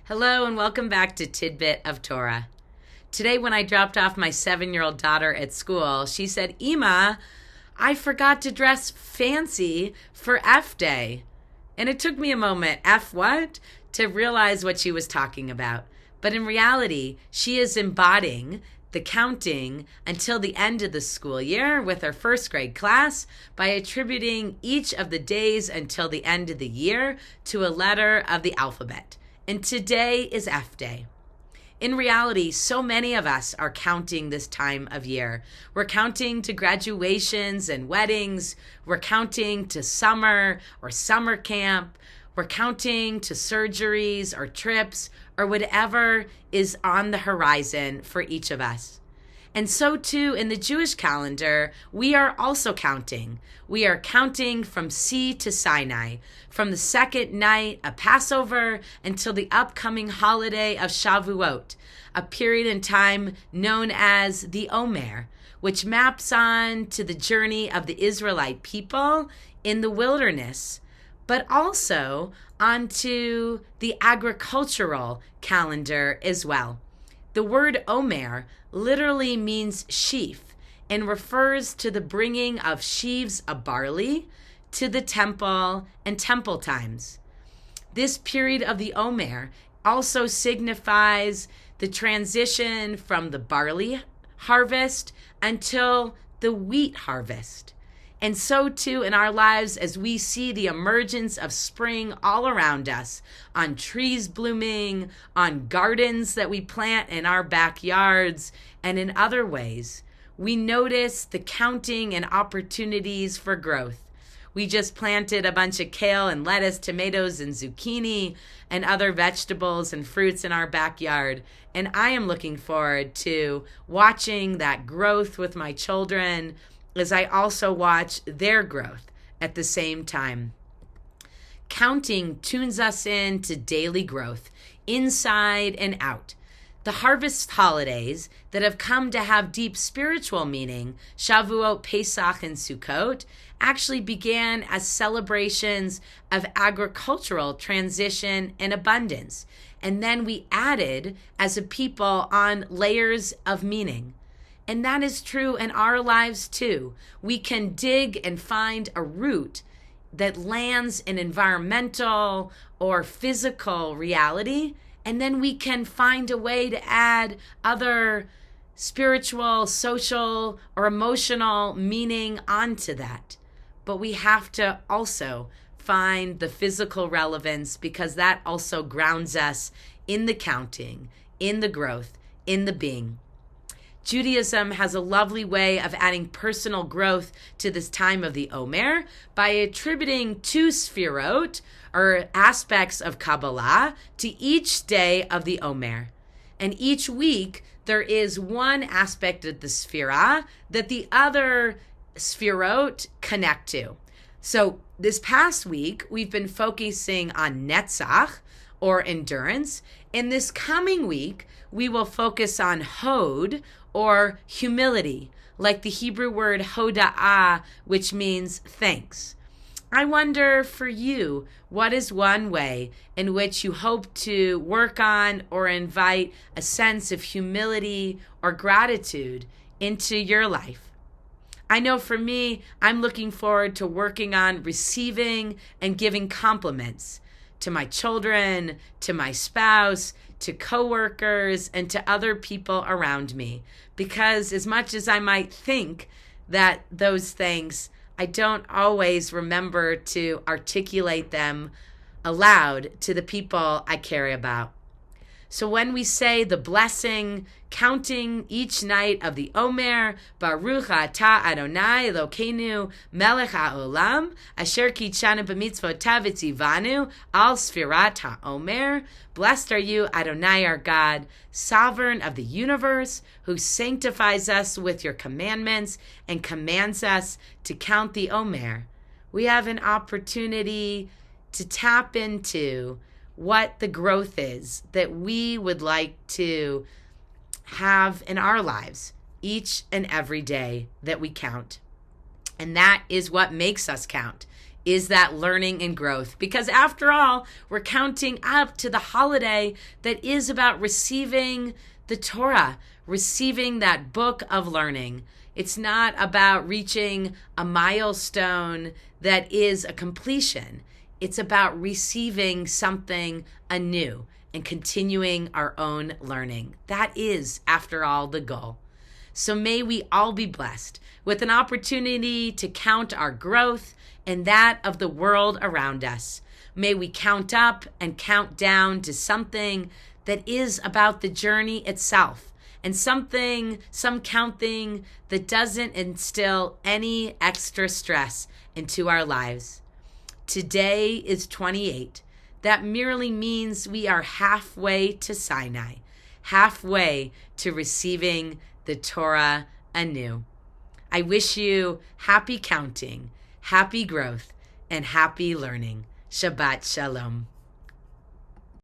Hello and welcome back to Tidbit of Torah. Today when I dropped off my 7-year-old daughter at school, she said, "Ima, I forgot to dress fancy for F Day." And it took me a moment, F what? To realize what she was talking about. But in reality, she is embodying the counting until the end of the school year with her first grade class by attributing each of the days until the end of the year to a letter of the alphabet. And today is F Day. In reality, so many of us are counting this time of year. We're counting to graduations and weddings. We're counting to summer or summer camp. We're counting to surgeries or trips or whatever is on the horizon for each of us. And so too in the Jewish calendar, we are also counting. We are counting from sea to Sinai, from the second night of Passover until the upcoming holiday of Shavuot, a period in time known as the Omer, which maps on to the journey of the Israelite people in the wilderness, but also onto the agricultural calendar as well. The word Omer literally means sheaf and refers to the bringing of sheaves of barley to the temple and temple times. This period of the Omer also signifies the transition from the barley harvest until the wheat harvest. And so too in our lives as we see the emergence of spring all around us, on trees blooming, on gardens that we plant in our backyards, and in other ways, we notice the counting and opportunities for growth. We just planted a bunch of kale and lettuce, tomatoes and zucchini, and other vegetables and fruits in our backyard. And I am looking forward to watching that growth with my children as I also watch their growth at the same time. Counting tunes us in to daily growth, inside and out. The harvest holidays that have come to have deep spiritual meaning, Shavuot, Pesach, and Sukkot, actually began as celebrations of agricultural transition and abundance. And then we added, as a people, on layers of meaning. And that is true in our lives too. We can dig and find a root that lands in environmental or physical reality, and then we can find a way to add other spiritual, social, or emotional meaning onto that. But we have to also find the physical relevance because that also grounds us in the counting, in the growth, in the being. Judaism has a lovely way of adding personal growth to this time of the Omer by attributing 2 sfirot, or aspects of Kabbalah, to each day of the Omer. And each week, there is one aspect of the sfirah that the other sfirot connect to. So this past week, we've been focusing on Netzach, or endurance. In this coming week, we will focus on Hod, or humility, like the Hebrew word hoda'ah, which means thanks. I wonder for you, what is one way in which you hope to work on or invite a sense of humility or gratitude into your life? I know for me, I'm looking forward to working on receiving and giving compliments to my children, to my spouse, to coworkers, and to other people around me. Because as much as I might think that those things, I don't always remember to articulate them aloud to the people I care about. So when we say the blessing, counting each night of the Omer, Baruch atah Adonai Elokeinu melech haolam, asher kitshanu b'mitzvotav v'tzivanu al sfirat haomer. Blessed are you, Adonai our God, sovereign of the universe, who sanctifies us with your commandments and commands us to count the Omer. We have an opportunity to tap into what the growth is that we would like to have in our lives each and every day that we count. And that is what makes us count. is that learning and growth. Because after all, we're counting up to the holiday that is about receiving the Torah, receiving that book of learning. It's not about reaching a milestone that is a completion. It's about receiving something anew and continuing our own learning. That is, after all, the goal. So may we all be blessed with an opportunity to count our growth and that of the world around us. May we count up and count down to something that is about the journey itself, and some counting that doesn't instill any extra stress into our lives. Today is 28. That merely means we are halfway to Sinai, halfway to receiving the Torah anew. I wish you happy counting, happy growth, and happy learning. Shabbat Shalom.